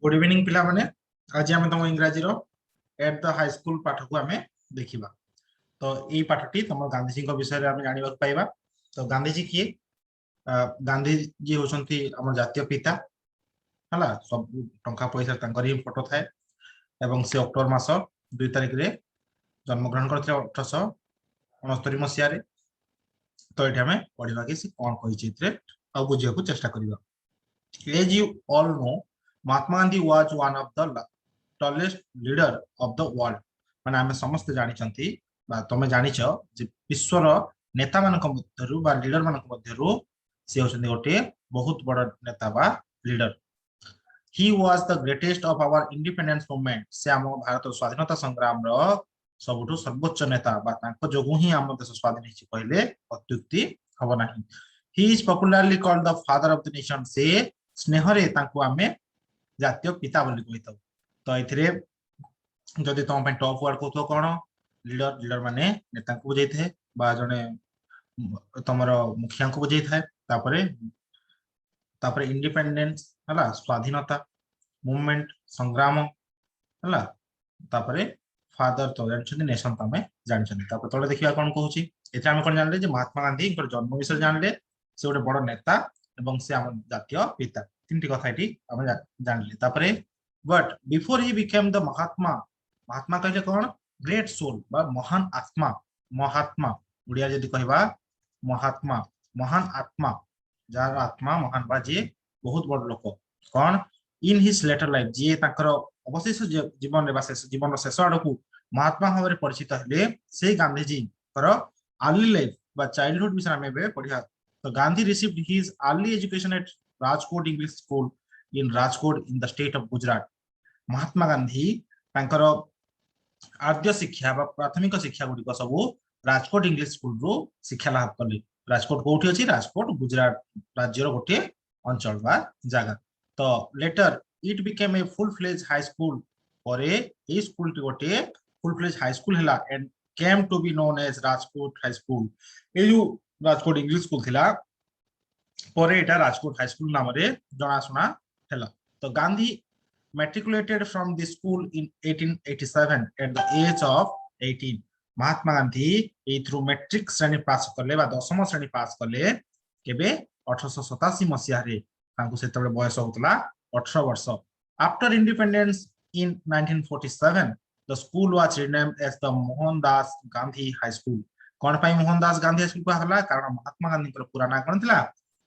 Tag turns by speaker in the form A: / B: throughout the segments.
A: Good evening पिला माने आज आम तुम इंग्राजी एट द हाई स्कूल पाठ को आम देखा। तो ये पाठटी तुम गांधीजी विषय में जानवा पाइबा। तो गांधीजी किए? गांधीजी होती आम जातीय पिता है। सब टंका पैसा ही फोटो थाए एवं से अक्टोबर मास 2 तारिख रे जन्मग्रहण करते 1869 मसीह। तो ये आम पढ़ा कि कौन कही बुझा चेष्टा करवा। As you all know, Mahatma Gandhi was one of the tallest leader of the world. माने आमे समस्त जानिछंती बा तमे जानिछ जे विश्वर नेता मानक मध्यरु बा लीडर मानक मध्यरु से होछन्ती गोटे बहुत बड़ नेता बा leader. He was the greatest of our independence movement. से आम भारत स्वाधीनता संग्राम रो सबुठु सर्वोच्च नेता बा तांको जोगु ही आम देश स्वाधीन हिची कहले अत्युक्ति हबो नाही। He is popularly called the father of the nation. से स्नेहरे तांको आमे जातीय पिता बोली कहिथौ। तो एथिरे जदि तुम पे टॉप वर्ड को कोन लीडर लीडर माने नेता को बुझाई थे बा जने तमरो मुखिया को बुझाई थाए। तापरे तापरे इंडिपेंडेंस हला स्वाधीनता मूवमेंट संग्राम हला। तापरे फादर तो जानछन नेशन तमे जानछन। तापर तळे देखिबा कोन कहूची एथे हम कोन जानले जे महात्मा गांधी जन्म विषय जानले से गोटे बड़ नेता एवं से आम जातीय पिता तीन कथा हम जानले। तापरे but before he became the Mahatma Mahatma कहले कौन ग्रेट सोल बा महान आत्मा महात्मा उड़िया जदि कहबा महात्मा महान आत्मा जार आत्मा महान बा जे बहुत बड़ लोक कौन इन हिज लेटर लाइफ जे ताकर अवशेष जीवन रे बा शेष जीवन शेष आड़कू महात्मा भाव में परिचित हेले से गांधीजी अर्ली लाइफ बा चाइल्डहुड विषय में पढ़िया। So Gandhi received his early education at Rajkot English School in Rajkot in the state of Gujarat. Mahatma Gandhi तांकर आद्य शिक्षा बा प्राथमिक शिक्षा गुडी सब राजकोट इंग्लिश स्कूल रो शिक्षा लाभ करले। राजकोट कोठी अछि? राजकोट गुजरात राज्य रो गोटे अंचल बा जगह। तो later it became a full fledge high school और ए स्कूल टी गोटे फुल फ्लेज हाई स्कूल हैला and came to be known as Rajkot high school. ए जो राजकोट इंग्लिश स्कूल थिला पर एटा राजकोट हाई स्कूल नाम रे जनाशुना हैला। तो Gandhi matriculated from the school in 1887 at the age of 18. Mahatma Gandhi ए थ्रू मैट्रिक श्रेणी पास करले बा 10म श्रेणी पास करले केबे 1887 मसिया रे तांको सेतबे बयस होतला 18 वर्ष। After independence in 1947 the school was renamed as the Mohandas Gandhi High School. Cone pi Mohandas Gandhi high school कहला? कारण महात्मा गांधी पूरा नाम कोन थिला?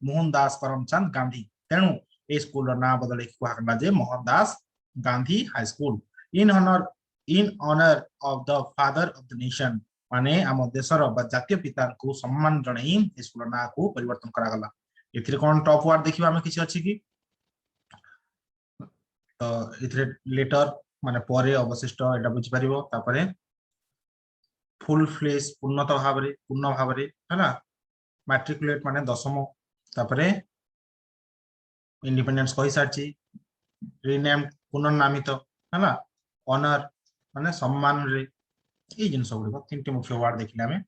A: मोहनदास करमचंद गांधी। तेनु ए स्कूल रो नाम बदले कहला जे Mohandas Gandhi high school in honour of the father of the nation. माने आम देशर बा जातीय पिता को सम्मान जणाई ए स्कूल ना को परिवर्तन करा गला। एथिरे कोन टॉप वर्ड देखिबा हम किछि अछि कि? तो एथिरे लेटर माने परे अवशिष्ट एटा बुझि परिबो। तापरे फुल फ्लेज पूर्ण भाव रे हैना मैट्रिकुलेट माने 10म। तापरे इंडिपेंडेंस कहि सारछि रिनेम पुनर्नामित हैना ऑनर माने सम्मान रे ए जिंस गुडी तीन टी मुख्य वर्ड देखिले हमें।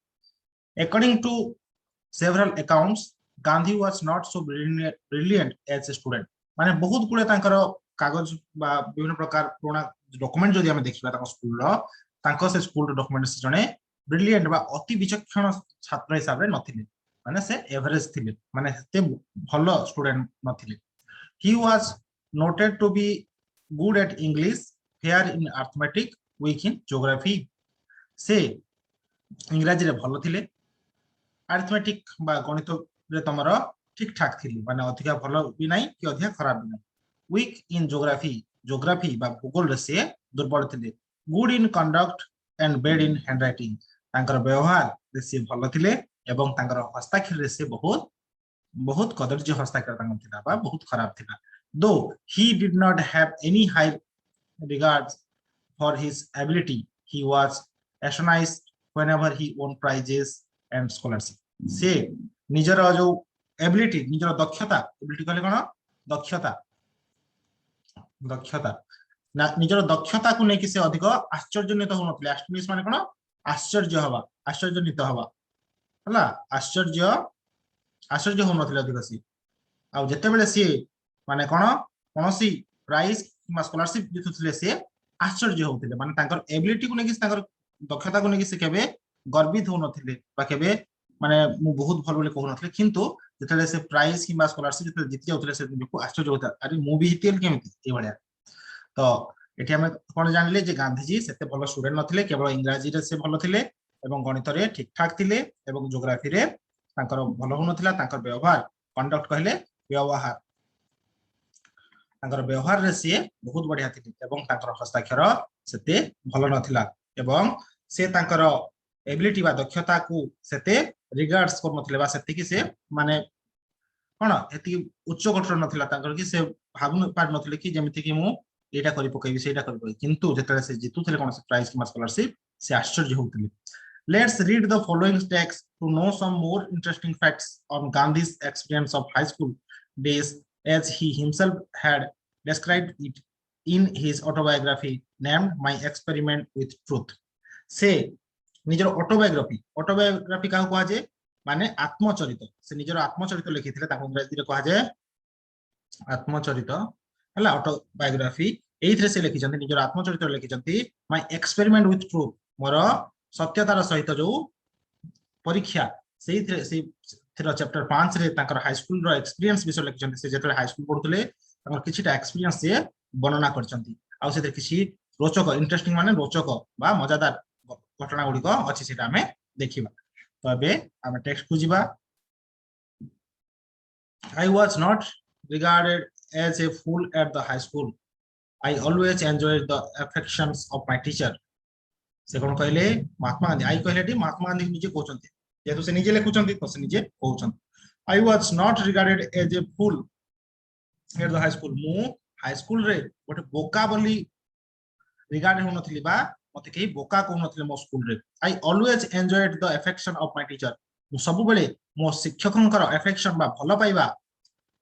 A: According to several accounts Gandhi was not so brilliant as a student. माने बहुत गुडे तांकर कागज बा विभिन्न प्रकार पुराना डॉक्यूमेंट जदि हम देखिबा तांको स्कूल रो तांको से स्कूल रो डॉक्यूमेंट्स जने ब्रिलियंट बा अति विचक्षण छात्र हिसाब रे नथिले। माने से एवरेज थिले माने ते भलो student नथिले। He was noted to be good at English, fair in arithmetic, weak in geography. से इंग्रजी रे भलो थिले अरिथमेटिक बा गणित रे तमरो ठीक ठाक थिले माने अधिका भलो भी नाही कि अधिका खराब भी नाही। वीक इन ज्योग्राफी बा भूगोल रे से दुर्बल थिले। Good in conduct and bad in handwriting. तांकर व्यवहार रे से भलो थिले एवं तांकर हस्ताक्षर रे से बहुत कदर्य हस्ताक्षर तांकर थिला बा बहुत खराब थिला। Though he did not have any high regards for his ability, he was astonished whenever he won prizes and scholarship. से निजर जो एबिलिटी निजर दक्षता एबिलिटी कहले कोन दक्षता दक्षता ना निजर दक्षता को नेकी से अधिक आश्चर्यजनित होनथले। एस्टोनिश माने कोन आश्चर्य हवा आश्चर्यजनित हवा हला आश्चर्य होनथले अधिक सी। आ जते बेले सी माने कोन कोनोसी प्राइज किंबा स्कॉलरशिप जितुथिले से आश्चर्य होउथिले माने तांकर एबिलिटी को नेकी तांकर दक्षता को नेकी से केबे गर्वित हो नथिले बा केबे माने मु बहुत भल बोले कहू नथिले किंतु जेतले से प्राइज किंबा स्कॉलरशिप जेतले जीति जाउथिले से को आश्चर्य होता अरे मु भी हितेल केमिति ए भलिया तो एठी हमें कोन जानले जे गांधीजी सेते भलो स्टूडेंट नथिले केवल इंग्रजी रे से भलो थिले एवं गणित रे ठीक ठाक थिले एवं ज्योग्राफी रे तांकर भलो हो नथिला तांकर व्यवहार कंडक्ट कहले व्यवहार तांकर व्यवहार रे से बहुत बढ़िया थिले एवं तांकर हस्ताक्षर सेते भलो नथिला एवं से तांकर एबिलिटी बा दक्षता को सेते रिगार्ड्स कर नथिले बा सेते कि से माने कोन एति उच्च कोटर नथिला तांकर कि से भाबु पार नथिले कि जेमिति कि मु एटा करि पकैबि सेटा करि पकैबि किंतु जेतले से जितुथिले कोन से प्राइज कि स्कॉलरशिप से आश्चर्य होउथिले let's read the following text to know some more interesting facts on Gandhi's experience of high school days as he himself had described it in his autobiography named My Experiment with Truth से निजर autobiography का कहा जाए माने आत्मचरित से निजर आत्मचरित लिखिथिले ताको इंग्रजी रे कहा जाए आत्मचरित हला ऑटोबायोग्राफी एइथरे से लिखिचंती निजर आत्मचरित लिखिचंती माय एक्सपेरिमेंट विथ ट्रूथ मोर सत्यतार सहित जो परीक्षा सेइथरे से चैप्टर 5 रे ताकर हाई स्कूल रो एक्सपीरियंस विषय लिखिचंती से जेतले हाई स्कूल पढुतले ताकर किछिटा एक्सपीरियंस से वर्णना करचंती आ से किछि रोचक इंटरेस्टिंग माने रोचक बा मजादार घटना गुडी को अछि सेटा हमें देखिबा तो अबे हम टेक्स्ट को जिबा I was not regarded as a fool at the high school. I always enjoyed the affections of my teacher. से कोन कहले महात्मा गांधी आई कहले डी महात्मा गांधी निजे कहउचंती जेतु से निजे लेखुचंती तो से निजे कहउचंती I was not regarded as a fool at the high school. मु हाई स्कूल रे गोटे बोका बोली रिगार्ड हो नथिली बा मते केही बोका कहू नथिले मो स्कूल रे I always enjoyed the affection of my teacher. मु सब बेले मो शिक्षकंकर अफेक्शन बा भलो पाइबा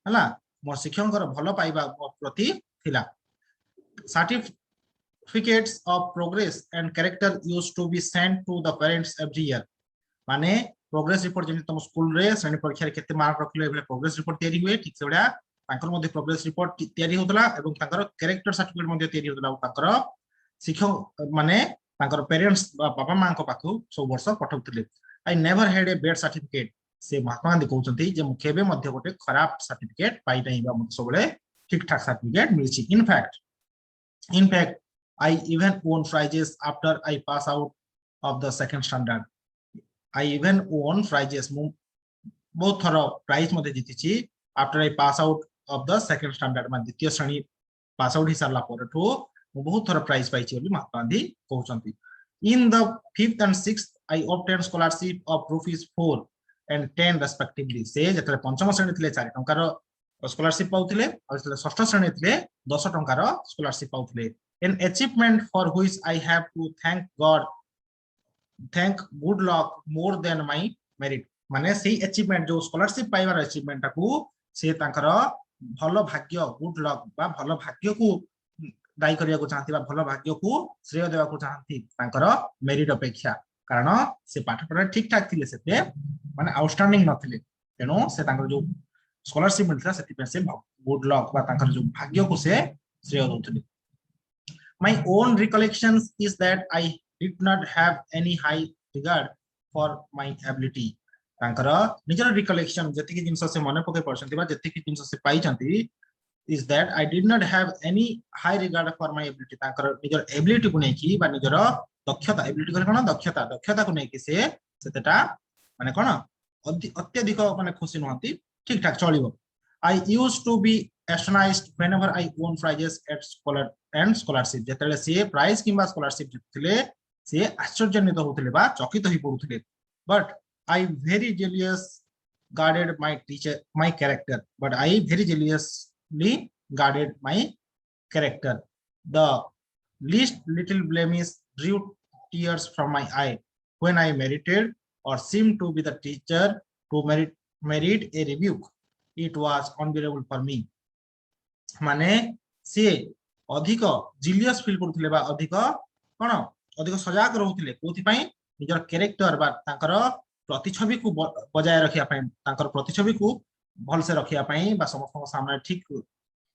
A: हला मो शिक्षकंकर भलो पाइबा प्रति थिला certificates of progress and character used to be sent to the parents every year माने प्रोग्रेस रिपोर्ट जेमि तुम स्कूल रे श्रेणी परीक्षा रे केते मार्क रखले एबे प्रोग्रेस रिपोर्ट तयारी हुए ठीक से बडा तांकर मध्ये प्रोग्रेस रिपोर्ट तयारी होतला एवं तांकर कैरेक्टर सर्टिफिकेट मध्ये तयारी होतला तांकर शिक्षक माने तांकर पेरेंट्स बाबा मां को पाखु सब वर्ष पठौतले I never had a bad certificate से महात्मा गांधी कहउचंती जे मु केबे मध्ये गोटे खराब सर्टिफिकेट पाइ नै बा मते सबले ठीक ठाक certificate मिलछि in fact I even won prizes after I pass out of the second standard I even won prizes मु बहुत थरो प्राइज मध्ये जितिछि after I pass out of the second standard मान द्वितीय श्रेणी पास आउट हिसारला परठो मु बहुत thorough prize पाइछि बोली Mahatma Gandhi कहउचंती in the 5th and 6th I obtained scholarship of rupees 4 and 10 respectively से जतले पंचम श्रेणी थिले 4 टंकार स्कॉलरशिप पाउथिले और जतले षष्ठ श्रेणी थिले 10 टंकार scholarship पाउथिले an achievement for which I have to thank good luck more than my merit माने सेही अचीवमेंट जो स्कॉलरशिप पाइबार अचीवमेंट को से तांकर भलो भाग्य गुड लक बा भलो भाग्य को दाई करिया को चाहती बा भलो भाग्य को श्रेय देवा को चाहती तांकर मेरिट अपेक्षा कारण से पाठ पढ़ा ठीक ठाक थिले सेते माने आउटस्टैंडिंग नथिले तेनो से तांकर जो स्कॉलरशिप मिलता सेति पे से गुड लक बा तांकर जो भाग्य को से श्रेय दोथले my own recollections is that I did not have any high regard for my ability तांकर निजर रिकलेक्शन जति कि जिंस से मन पके परछंती बा जति कि जिंस से पाई छंती is that I did not have any high regard for my ability तांकर निजर एबिलिटी को नै कि बा निजर दक्षता एबिलिटी कोन दक्षता को नै कि से सेतेटा माने कोन अत्यधिक माने खुशी नहंती ठीक ठाक चलिबो I used to be astonished whenever I won prizes at scholarship जेतले से प्राइज किबा स्कॉलरशिप जितले से आश्चर्यजनित होतले बा चकित होई पडुतले but I very jealously guarded my character but I very jealously guarded my character the least little blemish drew tears from my eye when I merited or seemed to be the teacher to merit a rebuke it was unbearable for me माने से अधिक जिलियस feel करथले बा अधिक कोन अधिक सजाग रहउथले कोथि पई निजर character बा तांकर प्रतिछवि को बजाय रखिया पई तांकर प्रतिछवि को भल से रखिया पई बा समस्त सामने ठीक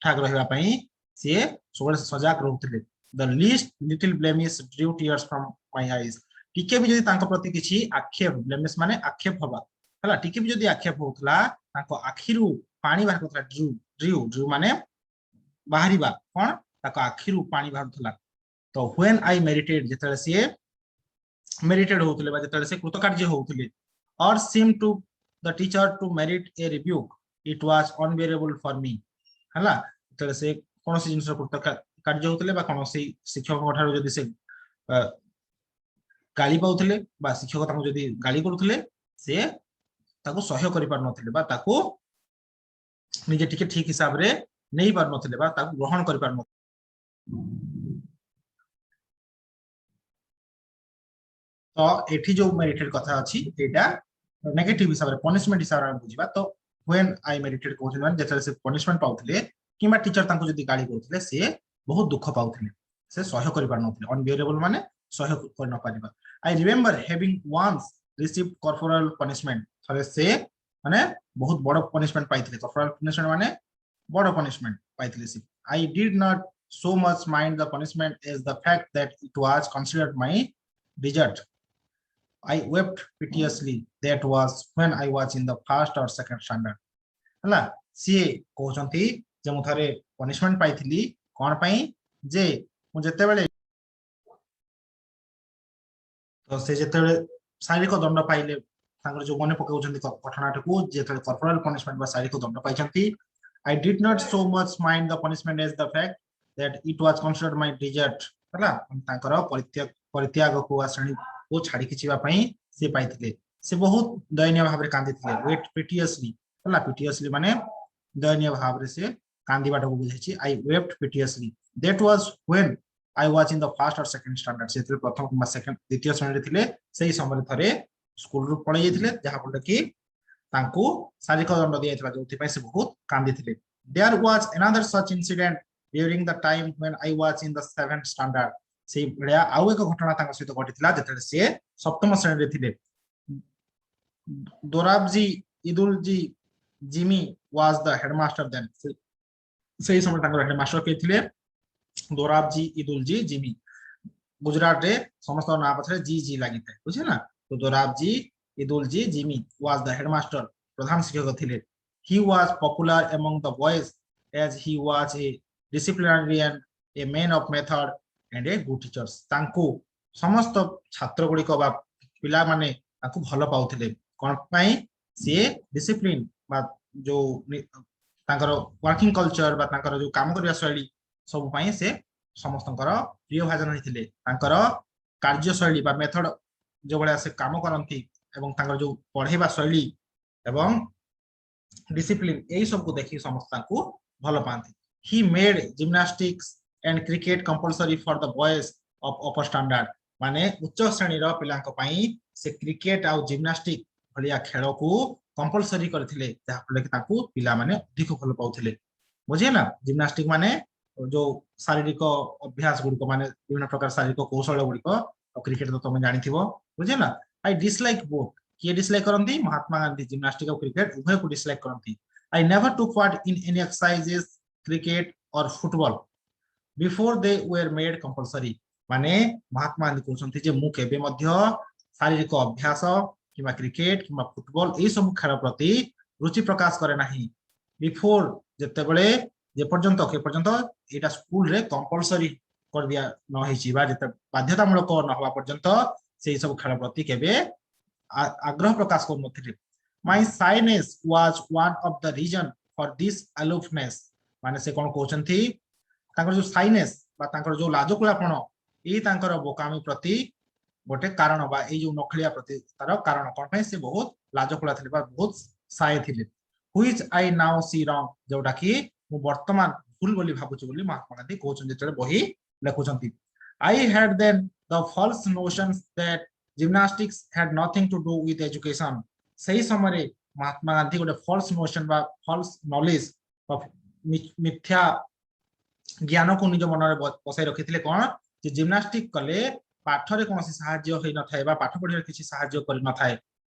A: ठाक रहिबा पई सी सब सजाग रोते the least little blemish Drew tears from my eyes टिके भी जदी तांको प्रति किछि आक्षेप ब्लेमिश माने आक्षेप हवा हला टिके भी जदी आक्षेप होतला तांको आखिरु पानी बाहर होतला ड्रू ड्रू ड्रू माने बाहरिबा कोन ताको आखिरु पानी बाहर होतला तो व्हेन आई मेडिटेड जेतले सी मेडिटेड होतले बा जेतले से कृतकार्य होतले और seem to the teacher to merit a rebuke it was unbearable for me हला जेतले से कोनोसी जिंस कृतकार्य होतले बा कोनोसी शिक्षक ठारो जदी से गाली पाउथले बा शिक्षक ताको जदी गाली करूथले से ताको सहय करि पार नथले बा ताको निजे टिके ठीक हिसाब रे नहीं पार नथले बा ताको ग्रहण करि पार नथले तो एठी जो मेरिटेड कथा अछि एटा नेगेटिव हिसाब रे पनिशमेंट हिसाब रे बुझिबा तो व्हेन आई मेरिटेड कोछन माने जेतले से पनिशमेंट पाउथले किमा टीचर ताको जदी गाली करथले से बहुत दुख पाउथले से सहय करि पार नथले अनबियरेबल माने सहय कर न पारिबा I remember having once received corporal punishment थरे से माने बहुत बड़ पनिशमेंट पाइथले कॉर्पोरल पनिशमेंट माने बड़ पनिशमेंट पाइथले से I did not so much mind the punishment as the fact that it was considered my desert I wept piteously that was when I was in the first or second standard हला सी कहउचंती जे मु थारे punishment पाइथिली कोन पई जे मु जते बेले तो से जते बेले शारीरिक दंड पाइले तांगर जो मने पकाउचंती घटनाटकू जेते कॉर्पोरल पनिशमेंट बा शारीरिक दंड पाइचंती I did not so much mind the punishment as the fact that it was considered my desert हला तांकर परित्याग को श्रेणी को छाड़ी किछिबा पई से पाइथिले से बहुत दयनीय भाव रे कांदिथिले वेट पिटियसली हला पिटियसली माने दयनीय भाव रे से कांदिबाटा को बुझाइछि I wept piteously that was when I was in the first or second standard से प्रथम किबा सेकंड द्वितीय श्रेणी रे थिले सेही समय थरे स्कूल रु पळै जेथिले जहा पडले कि तांको शारीरिक दंड दियाइतला जोथि पई से बहुत कांदिथिले there was another such incident during the time when I was in the 7th standard से बढिया आउ एक घटना तांको सहित घटितला जेतले से सप्तम श्रेणी रे थिले Dorabji Edulji Gimi was the headmaster then सही समय तांको हेडमास्टर के थिले दोराबजी इदुलजी जिमी गुजरात रे समस्त ना पछरे जी जी लागिते बुझे ना तो Dorabji Edulji Gimi was the headmaster प्रधान शिक्षक थिले he was popular among the boys as he was a disciplinarian a man of method and a good teacher तांको समस्त छात्र गुडी को बा पिला माने तांको भलो पाउथिले कोन पई से डिसिप्लिन बा जो तांकर वर्किंग कल्चर बा तांकर जो काम करिया शैली सब पई से समस्तंकर प्रिय भाजन हिथिले तांकर कार्य शैली बा मेथड जो बळे से काम करंती एवं तांकर जो पढेबा शैली एवं डिसिप्लिन एई सब को देखि समस्त तांको भलो पांती he made gymnastics and cricket compulsory for the boys of upper standard माने उच्च श्रेणी रो पिलांक पई से क्रिकेट आ जिम्नास्टिक भलिया खेल को कंपलसरी करथिले जहा फले कि ताकू पिला माने अधिक भलो पाउथिले बुझे ना जिम्नास्टिक माने जो शारीरिक अभ्यास गुडी को माने विभिन्न प्रकार शारीरिक कौशल गुडी को क्रिकेट तो तुम जानिथिबो बुझे ना आई डिसलाइक बोथ के डिसलाइक करंती महात्मा गांधी जिम्नास्टिक और क्रिकेट उभय को डिसलाइक करंती I never took part in any exercises cricket or football before they were made compulsory माने महात्मा गांधी कहउछंती जे मु केबे मध्य शारीरिक अभ्यास किबा क्रिकेट किबा फुटबॉल ए सब खेल प्रति रुचि प्रकाश करे नाही बिफोर जते बेले जे पर्यंत के पर्यंत एटा स्कूल रे कंपलसरी कर दिया न हिची बा जते बाध्यतामूलक न होवा पर्यंत से सब खेल प्रति केबे आग्रह प्रकाश कर नथिले my shyness was one of the reason for this aloofness माने से कोन कहउछंती तांकर जो साइनेस बा तांकर जो लाजकुलापण ए तांकर बोकामी प्रति गोटे कारण बा ए जो नखलिया प्रति तार कारण कोन पे से बहुत लाजकुला थिले बा बहुत साय थिले which I now see wrong जोटा कि मु वर्तमान भूल बोली भाबुची बोली महात्मा गांधी कहउछन जेतले बही लेखुछंती I had then the false notions that gymnastics had nothing to do with education सही समय महात्मा गांधी गोटे फॉल्स नोशन बा फॉल्स नॉलेज मिथ्या ज्ञान को निज मन रे बसाई रखिथिले कोन जे जिम्नास्टिक कले पाठ रे कोनसी सहाय्य होई न थाए बा पाठ पढिरे किछि सहाय्य करि न थाए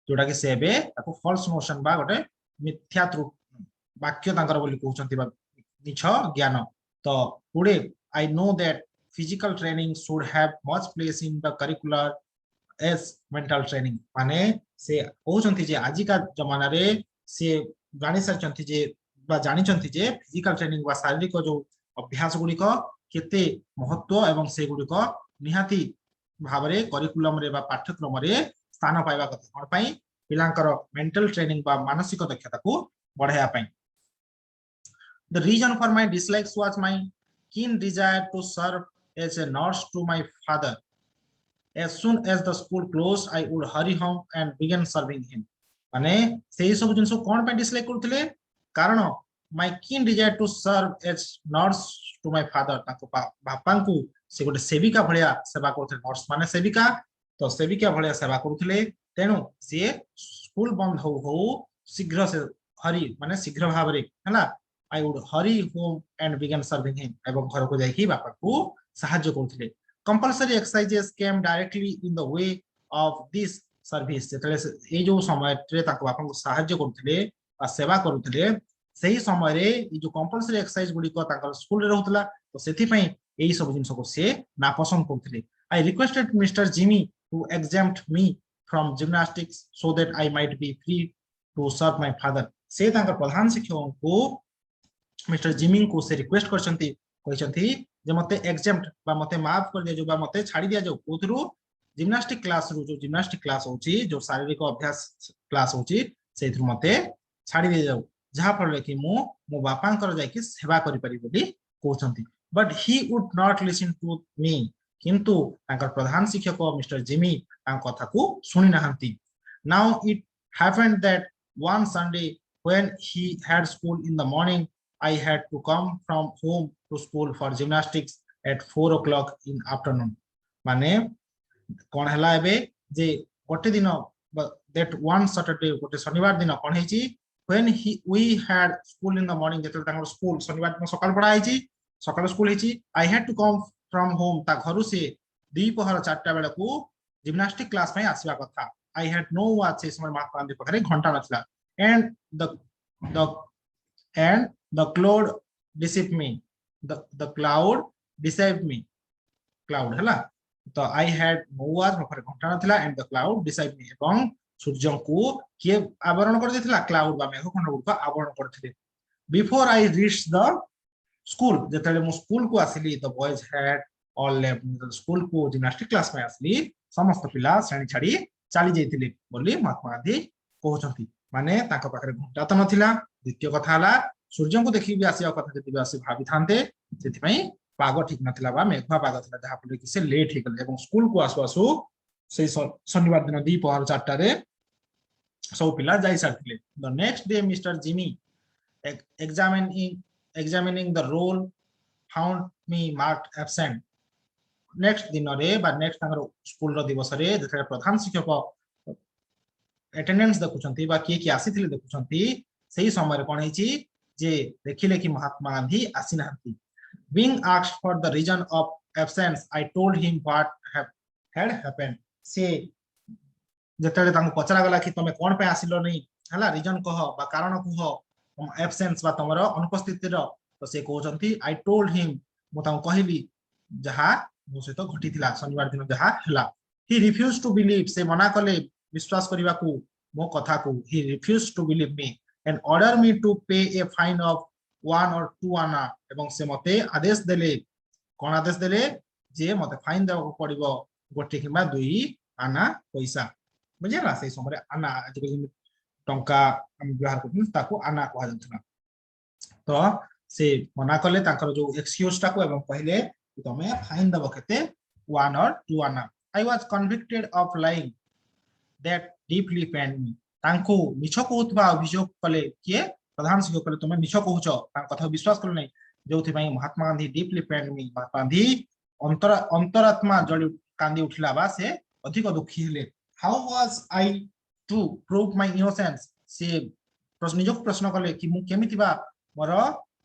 A: जोटा कि सेबे ताको फॉल्स नोशन बा गोटे मिथ्या वाक्य तांकर बोली कहउचंती बा निछ ज्ञान तो today I know that physical training should have much place in the curricular as mental training माने से कहउचंती जे आजि का जमाना रे से जानि सारचंती जे बा जानि चंती जे फिजिकल ट्रेनिंग बा शारीरिक जो अभ्यास गुडी को केते महत्व एवं से गुडी को निहाती भाबरे करिकुलम रे बा पाठ्यक्रम रे स्थान पाइबा कथा कोन पई पिलांकर मेंटल ट्रेनिंग बा मानसिक दक्षता को बढ़ाया पई The reason for my dislikes was my keen desire to serve as a nurse to my father. As soon as the school closed, I would hurry home and begin serving him. माने सेही सब जिंसो कोन पे dislike करथिले कारण my keen desire to serve as nurse to my father ताको बापा को से गोटे सेविका भलिया सेवा करथिले नर्स माने सेविका तो सेविका भलिया सेवा करथिले तेनु से स्कूल बंद हो शीघ्र से हरी माने शीघ्र भाबरे हला I would hurry home and begin serving him एवं घर को जाइकी बापा को सहाय्य करथिले compulsory exercises came directly in the way of this service जेतले ए जो समय रे ताको बापा को सहाय्य करथिले आ सेवा करथिले सही समय रे ई जो compulsory exercise गुडी को ताकर स्कूल रे रहउतला तो सेथि पई एई सब जिंस को से ना पसंद करथिले I requested Mr. Jimmy to exempt me from gymnastics so that I might be free to serve my father से ताकर प्रधान शिक्षक को मिस्टर जिमी को से रिक्वेस्ट करछंती कहछंती जे मते एग्जेम्प्ट बा मते माफ कर दिया जो बा मते छाड़ी दिया जो कोथरु जिम्नास्टिक क्लास रु जो जिम्नास्टिक क्लास होची जो शारीरिक अभ्यास क्लास होची सेथरु मते छाड़ी दिया जाऊ जहा फल कि मो बापांकर जाय कि सेवा करि पारि बोली कहछंती but he would not listen to me किंतु तांकर प्रधान शिक्षक मिस्टर जिमी तां कथा को सुनि नाहंती now it happened that one Sunday when he had school in the morning I had to come from home to school for gymnastics at 4 o'clock in afternoon माने कोन हला एबे जे गोटे दिन that one Saturday गोटे शनिवार दिन कोन हेची when we had school in the morning जेतल तांगर स्कूल शनिवार दिन सकाळ पढा हेची सकाळ स्कूल हेची I had to come from home ता घरु से दुई पहर 4टा बेला को जिम्नास्टिक क्लास में आसीबा कथा I had no watch से समय महात्मा गांधी पखरे घंटा नथला and the cloud deceived me the cloud deceived me cloud हला तो I had no watch मखरे घंटा नथला and the cloud deceived me एवं सूर्य को के आवरण कर देथिला क्लाउड बा मेघ खंड को आवरण करथिले before I reached the school जेतले मो स्कूल को आसिली the boys had all left school को जिम्नास्टिक क्लास में आसिली समस्त पिला श्रेणी छाड़ी चली जाइथिले बोली महात्मा गांधी कहउछंती माने ताका पाखरे घंटा त नथिला द्वितीय कथा हला सूर्य को देखि भी आसिया कथा जति भी आसी भाबी थांते सेति पई पाग ठीक नथिला बा मेघा पाग थिला जहा फले कि से लेट हे गले एवं स्कूल को आसु आसु से शनिवार दिन दी पहर 4टा रे सब पिला जाई सारथिले the next day mister Gimi examining the roll found me marked absent next दिन रे बा नेक्स्ट तांगर स्कूल रो दिवस रे जेतले प्रधान शिक्षक अटेंडेंस देखुचंती बा की आसीथिले देखुचंती सही समय रे कोन हेची जे देखिले कि महात्मा गांधी आसी नाहंती being asked for the reason of absence I told him what had happened से जेतले तांको पचरा गला कि तमे कोन पे आसिलो नहीं हला रीजन कह बा कारण कह एब्सेंस बा तमरो अनुपस्थिति रो तो से कहउचंती I told him मो तां कहली जहा मो से तो घटिथिला शनिवार दिन जहा हला he refused to believe से मना कले विश्वास करिवा को मो कथा को he refused to believe me and order me to pay a fine of 1 or 2 आना एवं से मते आदेश देले कोन आदेश देले जे मते फाइन देबो पड़िबो गोटे किबा 2 आना पैसा बुझेला से समय आना आज टंका हम व्यवहार करथि ताको आना कहा जंतला तो से मना कले ताकर जो एक्सक्यूज टाको एवं पहले तमे फाइन देबो केते 1 or 2 आना I was convicted of lying that deeply pained me तांको मिछ कहउतबा अभियोग कले के प्रधान शिक्षक कले तुमे मिछ कहउछ ता कथा विश्वास करले नै जोथि पई Mahatma Gandhi deeply pained me Mahatma Gandhi अंतरात्मा जड़ी कांदी उठला बा से अधिक दुखी हेले how was I to prove my innocence से प्रश्न कले कि मु केमिति बा मोर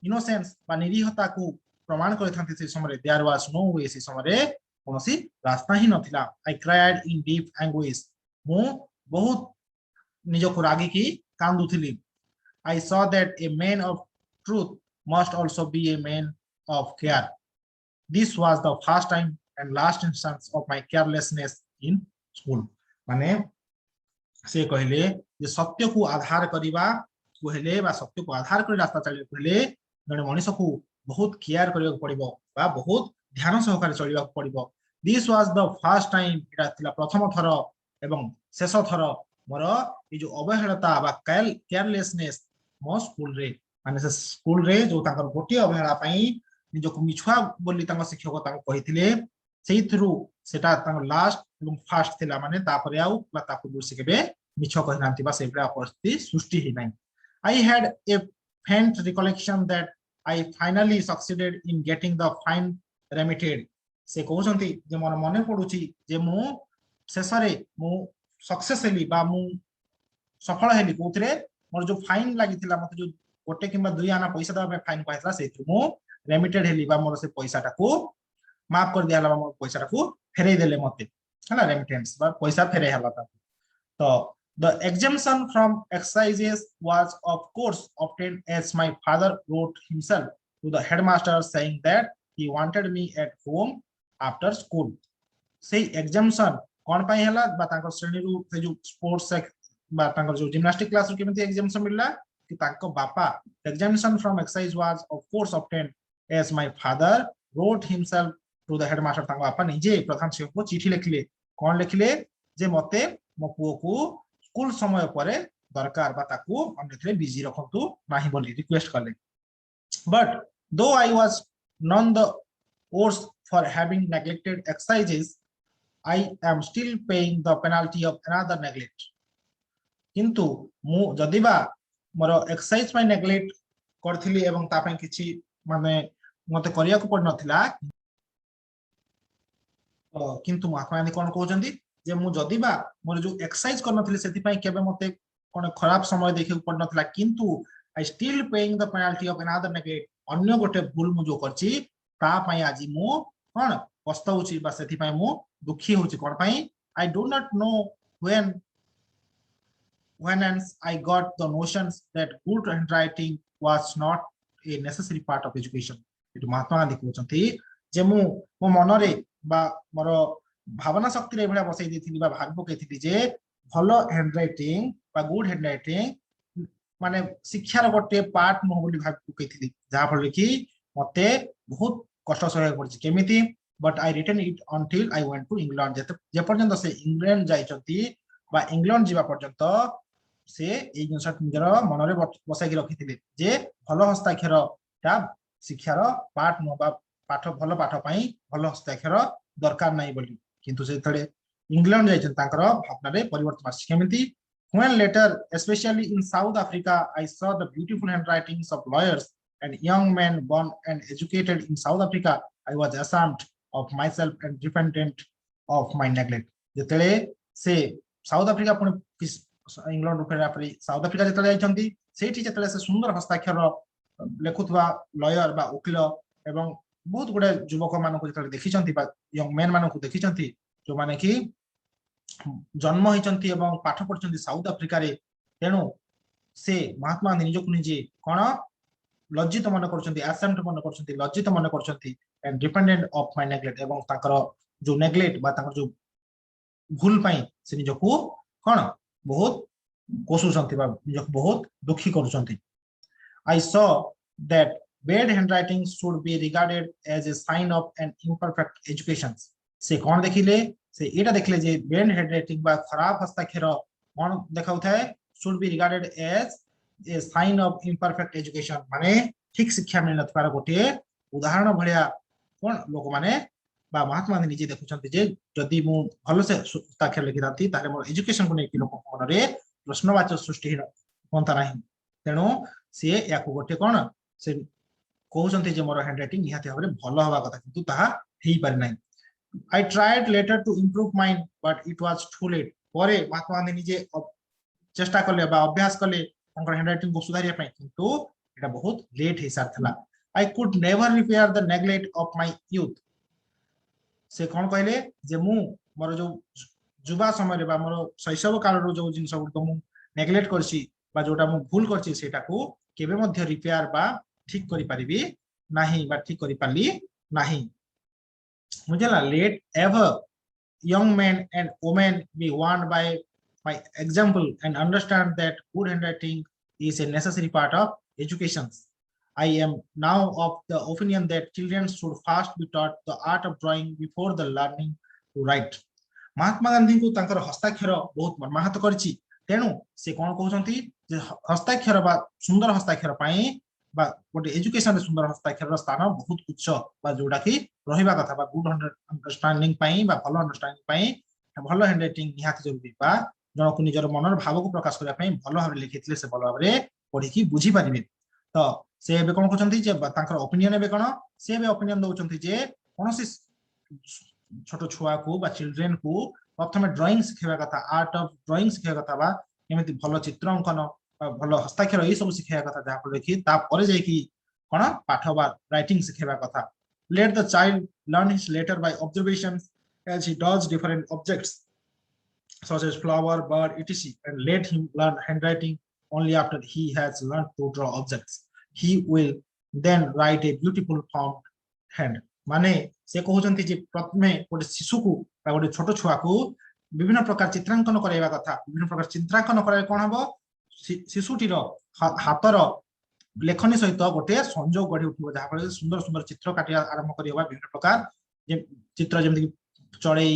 A: इनोसेंस बा निरीहता को प्रमाण करे थांती से समय देयर वाज नो वे से समय कोनोसी रास्ता ही नथिला I cried in deep anguish मु बहुत निज को रागी की कांदुथिली I saw that a man of truth must also be a man of care This was the first time and last instance of my carelessness in school. माने से कहले जे सत्य को आधार करिबा कहले बा सत्य को आधार करी रास्ता चले कहले जने मनुष्य को बहुत केयर करियो पड़िबो बा बहुत ध्यान सहकारे चलिबा पड़िबो. This was the first time एटा थिला प्रथम थर एवं शेष थर मोर ए जो अवहेलता बा केयरलेसनेस मो स्कूल रे माने से स्कूल रे जो ताकर गोटी अवहेला पई निजको मिछुआ बोली तांको शिक्षक तांको कहिथिले सेही थ्रू सेटा तांको लास्ट एवं फास्ट थिला माने तापरे आउ बा ताको बुसी केबे मिछ कहि नांती बा सेबरा परिस्थिति सृष्टि हि नै. I had a faint recollection that I finally succeeded in getting the fine remitted. से कहउछंती जे मोर मने पडुची जे मु शेषरे मु सक्सेसफुली बा मु सफल हेली कोथरे मोर जो फाइन लागिथिला मते जो गोटे किबा दुई आना पैसा दबा फाइन कहतला सेथु मु रेमिटेड हेली बा मोर से पैसाटा को माफ कर दियाला बा मोर पैसाटा को फेरै देले मते हला रेमिटेंस बा पैसा फेरै हला ता. तो the exemption from exercises was of course obtained as my father wrote himself to the headmaster saying that he wanted me at home after school. Say exemption कोन पाई हला बा तांको श्रेणी रु से जो स्पोर्ट्स बा तांको जो जिम्नास्टिक क्लास रु केमति एग्जाम्पशन मिलला कि तांको बापा exemption from exercise was of course obtained as my father wrote himself to the headmaster. तांको बापा निजे प्रधान शिक्षक को चिठी लिखले कोन लिखले जे मते मो पुओ को स्कूल समय परे दरकार बा ताको अन्यथरे बिजी रखंतु नाही बोली रिक्वेस्ट करले. But though I was none the worse for having neglected exercises, I am still paying the penalty of another neglect. किंतु मु जदिबा मोर एक्सरसाइज पय नेग्लेक्ट करथिली एवं ता पय किछि माने मते करिया को पड़ नथिला किंतु महात्मा गांधी कोन कहउचंदी जे मु जदिबा मोर जो एक्सरसाइज कर नथिले सेति पय केबे मते कोन खराब समय देखे पड़ नथिला किंतु I still paying the penalty of another neglect. अन्य गोटे भूल मु जो करछि ता पय आजि मु कोन पस्ताउछि बा सेति पय मु दुखी होछि कोन पय I do not know when I got the notions that good handwriting was not a necessary part of education. it Mahatma Gandhi कहउचंती जे मु मो मनरे बा मोर भावना शक्ति रे भला बसै देथिली बा भाग पकेथिली जे भलो हैंडराइटिंग बा गुड हैंडराइटिंग माने शिक्षार गोटे पार्ट न बोली भाग पकेथिली जा फल कि मते बहुत कष्ट सहय पड़छि केमिति. But I written it until I went to England. जे पर्यंत से इंग्लैंड जाइचंती बा इंग्लैंड जीवा पर्यंत से ए जिनस निजर मनरे बसै कि रखिथिले जे भलो हस्ताक्षर ता शिक्षार पार्ट न बा पाठ भलो पाठ पई भलो हस्ताक्षर दरकार नाही बोली. किंतु से थळे इंग्लैंड जाइछन तांकर भावना रे परिवर्तन आछि केमिति. When later, especially in South Africa, I saw the beautiful handwritings of lawyers and young men born and educated in South Africa, I was ashamed of myself and repentant of my neglect. जेतले से south Africa पुनी England रो फेरा परी south Africa जेतले जाइछंती सेठी जेतले से सुंदर हस्ताक्षर लेखुथवा lawyer बा वकील एवं बहुत गुडे युवक मानको जेतले देखिछंती बा यंग मैन मानको देखिछंती जो माने कि जन्म होइचंती एवं पाठ पढचंती साउथ अफ्रीका रे. तेनु से महात्मा गांधी निजको निजे कोन लज्जित मन करचंती एसेंट मन करचंती लज्जित मन करचंती and dependent of my neglect एवं ताकर जो नेग्लेक्ट बा ताकर जो भूल पई से निजको कोन बहुत कोसुचंती बा निजको बहुत दुखी करचंती. I saw that bad handwriting should be regarded as a sign of an imperfect education. से कोन देखिले से एटा देखले जे बैड हैंडराइटिंग बा खराब हस्ताक्षर कोन देखाउथाय should be regarded as a sign of imperfect education. माने ठीक शिक्षा मिल नथबार गोटे उदाहरण भलिया कोन लोक माने बा महात्मा गांधी निजे देखुचंती जे जदि मु भलो से हस्ताक्षर लिखिराती ताले मोर एजुकेशन को नेकी लोक मन रे प्रश्नवाचक सृष्टि होंता नाही. तेनो से याको गोटे कोन से कहउचंती जे मोर हैंडराइटिंग निहाती भाबरे भलो हवा कथा किंतु ताहा हेई पारि नाही. I tried later to improve mine, but it was too late. परे महात्मा गांधी निजे चेष्टा करले बा अभ्यास करले तांकर हैंडराइटिंग को सुधारिया पई किंतु एटा बहुत लेट हे सारथला. I could never repair the neglect of my youth. से कोन कहले जे मु मोर जो युवा समय रे बा मोर शैशव काल रो जो जिंस गुड मु नेग्लेक्ट करछि बा जोटा मु भूल करछि सेटा को केबे मध्य रिपेयर बा ठीक करि परिबी नाही बा ठीक करि पाली नाही. बुझला let ever young men and women be warned by example and understand that good handwriting is a necessary part of education. I am now of the opinion that children should first be taught the art of drawing before the learning to write. Mahatma Gandhi को तांकर हस्ताक्षर बहुत मर्माहत करछि तेणु से कोन कहउछंती जे हस्ताक्षर बा सुंदर हस्ताक्षर पाई बा गोटे एजुकेशन सुंदर हस्ताक्षर स्थान बहुत उच्च बा जोडा कि रहिबा कथा बा गुड अंडरस्टैंडिंग पाई बा भलो अंडरस्टैंडिंग पाई भलो हैंडराइटिंग निहात जरूरी बा जणको निजर मनर भाव को प्रकाश करिया पाई भलो भाबरे लिखितले से भलो भाबरे पढि कि बुझी पारिबे तो से एबे कोन कहउछंती जे तांकर ओपिनियन एबे कोन से एबे ओपिनियन दउछंती जे कोनोसी छोट छुआ को बा चिल्ड्रेन को प्रथम ड्राइंग सिखेबा कथा आर्ट ऑफ ड्राइंग सिखेबा कथा बा केमिति भलो चित्र अंकन भलो हस्ताक्षर ए सब सिखेबा कथा जा पर देखि ता परे जाय कि कोन पाठ बा राइटिंग सिखेबा कथा let the child learn his letter by observation as he does different objects such as flower bird etc and let him learn handwriting only after he has learned to draw objects he will then write a beautiful formed hand माने से कहउचंती जे प्रथमे गोटे शिशु को बा गोटे छोट छुआ को विभिन्न प्रकार चित्रांकन कराइबा कथा विभिन्न प्रकार चित्रांकन कराय कोन हबो शिशुटीर हातर लेखनी सहित गोटे संयोग गढी उठिबो जहा पर सुंदर सुंदर चित्र काटिया आरंभ करिबा विभिन्न प्रकार जे चित्र जेमति चढ़ई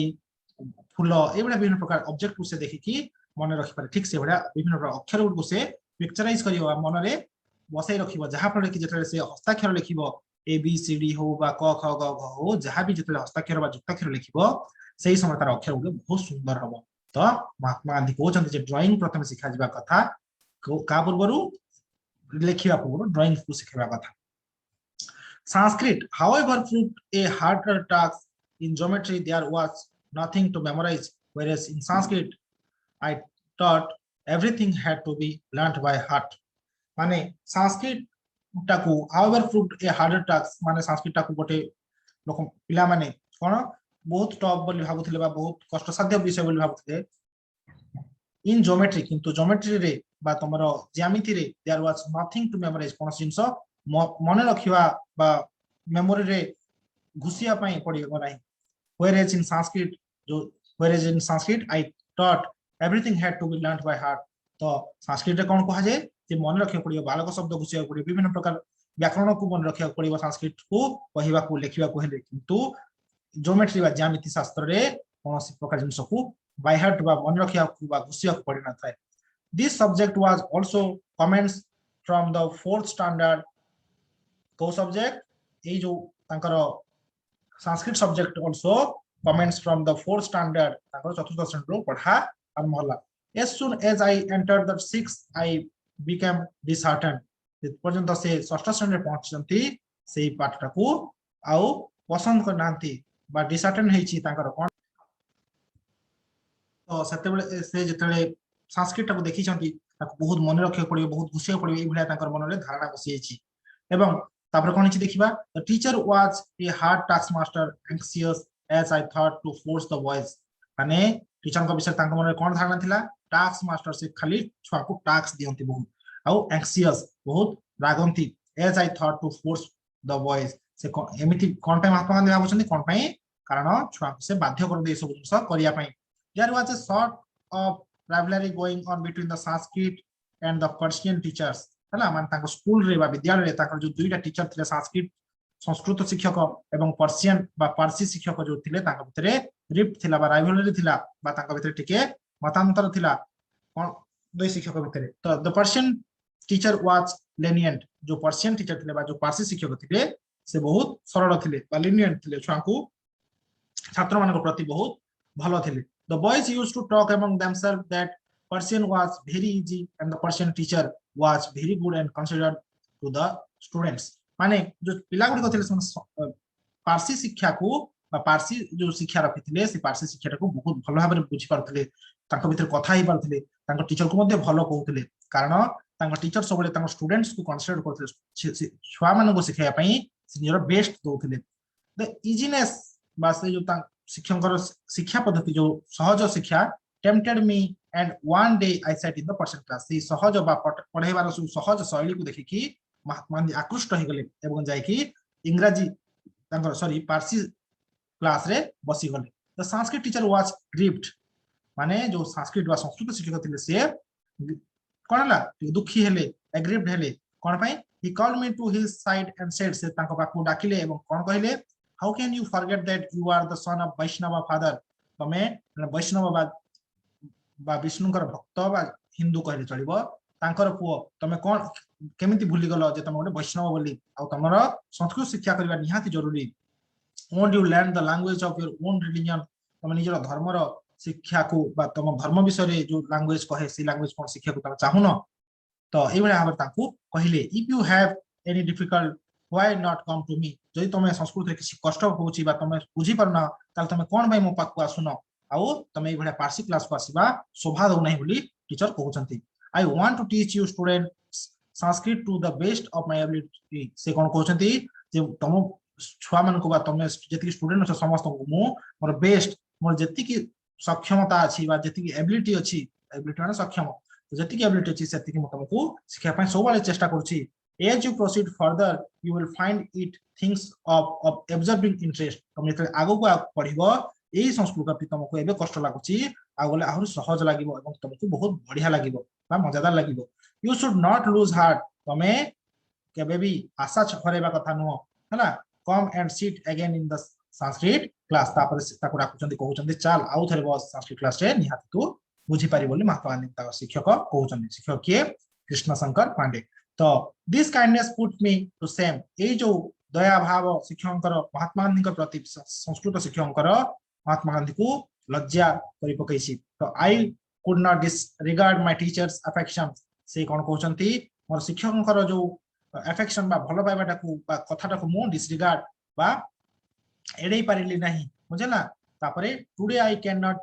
A: फूल ए बडा विभिन्न प्रकार ऑब्जेक्ट को से देखि कि मन रखि पारे ठीक से बडा विभिन्न प्रकार अक्षर को से पिक्चराइज करियो मन रे बसाई रखिबो जहा पर कि जेतले से हस्ताक्षर लिखिबो ए बी सी डी हो बा क ख ग घ हो जहा भी जेतले हस्ताक्षर बा जुक्ताक्षर लिखिबो सेही समय तार अक्षर गुटे बहुत सुंदर हबो तो महात्मा गांधी कहउछन्ती जे ड्राइंग प्रथम सिखा जिबा कथा का पूर्वरु लेखिबा पूर्व ड्राइंग को सिखेबा कथा Sanskrit however proved a harder task in geometry there was nothing to memorize whereas in Sanskrit I thought everything had to be learnt by heart माने संस्कृत टाकू however proved a harder task माने संस्कृत टाकू गोटे लोक पिला माने कोन बहुत टफ बोली भाबुथिले बा बहुत कष्ट साध्य विषय बोली भाबुथिले इन ज्योमेट्री किंतु ज्योमेट्री रे बा तमरो ज्यामिति रे there was nothing to memorize कोन जिंस मन रखिबा बा मेमोरी रे घुसिया पई पडिबो नाही whereas in Sanskrit I thought everything had to be learnt by heart तो संस्कृत रे कोन कहा जे मन रखिया पडिबो बालक शब्द घुसिया पडिबो विभिन्न प्रकार व्याकरण को मन रखिया पडिबो संस्कृत को कहिबा को लेखिबा को हेले किंतु ज्योमेट्री बा ज्यामिति शास्त्र रे कोनोसी प्रकार जिंस को बाय हार्ट बा मन रखिया को बा घुसिया को पडिना थाए this subject was also comments from the fourth standard को सब्जेक्ट ए जो तांकर Sanskrit subject also comments from the fourth standard तांकर चतुर्थ श्रेणी रो पढ़ा आरंभ होला as soon as I entered the sixth I became disheartened पर्यंत से षष्ठ श्रेणी रे पहुंचंती सेही पाठटा को आउ पसंद करनांती बा डिसहार्टन हेची तांकर कोन तो सते बेले से जतले संस्कृत को देखि छंती ताको बहुत मन रखिया पड़ियो बहुत घुसिया पड़ियो ए भलिया तांकर मन रे धारणा बसियेची एवं तापर कोन छि देखिबा the teacher was a hard taskmaster anxious as I thought to force the boys माने टीचर को विषय तांकर मन रे कोन धारणा थिला टास्क मास्टर से खाली छुआ को टास्क दियंती बहुत आउ एंक्सियस बहुत रागंती as I thought to force the boys से एमिति कोन पे महात्मा गांधी भाबुछन्ती कोन पे कारण छुआ से बाध्य कर दे सब जिंस करिया पई there was a sort of rivalry going on between the Sanskrit and the Persian teachers हला मान ताको स्कूल रे बा विद्यालय रे ताको जो दुईटा टीचर थिले संस्कृत संस्कृत शिक्षक एवं पर्शियन बा पारसी शिक्षक जो थिले ताको भितरे रिफ्ट थिला बा राइवलरी थिला बा ताको भितरे टिके मतांतर थिला कोन दुई शिक्षक भितरे तो the Persian teacher was lenient जो पर्शियन टीचर थिले बा जो पारसी शिक्षक थिले से बहुत सरल थिले बा lenient थिले छुआ को छात्र मानको प्रति बहुत भलो थिले The boys used to talk among themselves that Persian was very easy and the Persian teacher was very good and considered to the students. माने जो पिला गुडी कथिले पारसी शिक्षा को बा पारसी जो शिक्षा रखिथिले से पारसी शिक्षा को बहुत भलो भाबरे बुझी पारथिले तांको भितर कथा ही पारथिले तांको टीचर को मध्ये भलो कहउथिले कारण तांको टीचर सबले तांको स्टूडेंट्स को कंसीडर करथिले छुआ माने को सिखाया पई सिनियर बेस्ट दोथिले द इजीनेस बा से जो ता शिक्षकर शिक्षा पद्धति जो सहज शिक्षा tempted me and one day I set in the person class से सहज बा पढाइबार सहज शैली को देखि कि महात्मा गांधी आकृष्ट हो गले एवं जाय कि इंग्रजी तांकर सॉरी पारसी क्लास रे बसी गले the Sanskrit teacher was grieved माने जो संस्कृत वा संस्कृत शिक्षक थिले से कोन हला दुखी हेले एग्रीव्ड हेले कोन पई he called me to his side and said से तांको बाकू डाकिले एवं कोन कहिले how can you forget that you are the son of Vaishnava father तमे वैष्णव बा विष्णुकर भक्त बा हिंदू कहले चलिबो तांकर पुओ तमे कोन केमिति भूली गलो जे तमे गोटे वैष्णव बोली आ तमरो संस्कृत शिक्षा करबा निहाती जरूरी won't you learn the language of your own religion तमे निजर धर्मर शिक्षा को बा तम धर्म विषय जो लैंग्वेज कहे सी लैंग्वेज कोन शिक्षा को तमे चाहुनो तो एई भाबे तांको कहिले if you have any difficult why not come to me जदि तमे संस्कृत रे किछि कष्ट होउची बा तमे बुझी परना ताल तमे कोन भाई मो पाकु आसुनो आउ तमे एई भडा पार्सी क्लास को आसीबा शोभा दउ नै बोली टीचर कहउचंती I want to teach you student Sanskrit to the best of my ability से कोन कहउचंती जे तम छुआ मन को बा तमे जति स्टूडेंट छ समस्त को मो मोर बेस्ट मोर जति की सक्षमता अछि बा जति की एबिलिटी अछि एबिलिटी माने सक्षम जति की एबिलिटी अछि सेति की म तमको शिक्षा पय सब वाले चेष्टा करछि as you proceed further you will find it things of observing interest तमे त आगो को पढिबो एई संस्कृत प्रति तमको एबे कष्ट लागुछि आगले आहुर सहज लागिबो एवं तमको बहुत बढ़िया लागिबो बा मजादार लागिबो you should not lose heart तमे केबे भी आशा हरेबा कथा नो हला come and sit again in the Sanskrit class तापर ताको डाकुचंदी कहउचंदी चल आउ थरे बस संस्कृत क्लास रे निहाती तू बुझी पारि बोली महात्मा गांधी ता शिक्षक कहउचंदी शिक्षक के कृष्ण शंकर पांडे तो this kindness put me to shame ए जो दया भाव शिक्षकंकर महात्मा गांधी प्रति संस्कृत शिक्षकंकर महात्मा गांधी को लज्जा करि पकैछि तो I could not disregard my teachers affection से कोन कहउचंती मोर शिक्षकंकर जो अफेक्शन बा भलो पाइबाटा को बा कथाटा को मो डिसरिगार्ड बा एडै पारिली नाही बुझला तापरे today I can not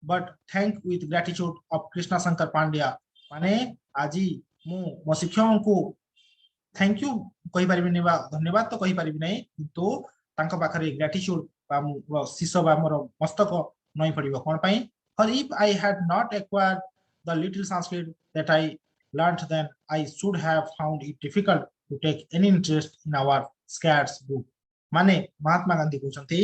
A: but thank with gratitude of Krishna Shankar Pandya माने आजी मो शिक्षक को थैंक यू कहि परिबिनी बा धन्यवाद तो कहि परिबि नै किंतु तांका पाखरे ग्रेटिट्यूड बा शिष्य बा मोर मस्तक नै पडिबो कोन पई for if I had not acquired the little Sanskrit that I learned then I should have found it difficult to take any interest in our scarce book माने Mahatma Gandhi कहउचंती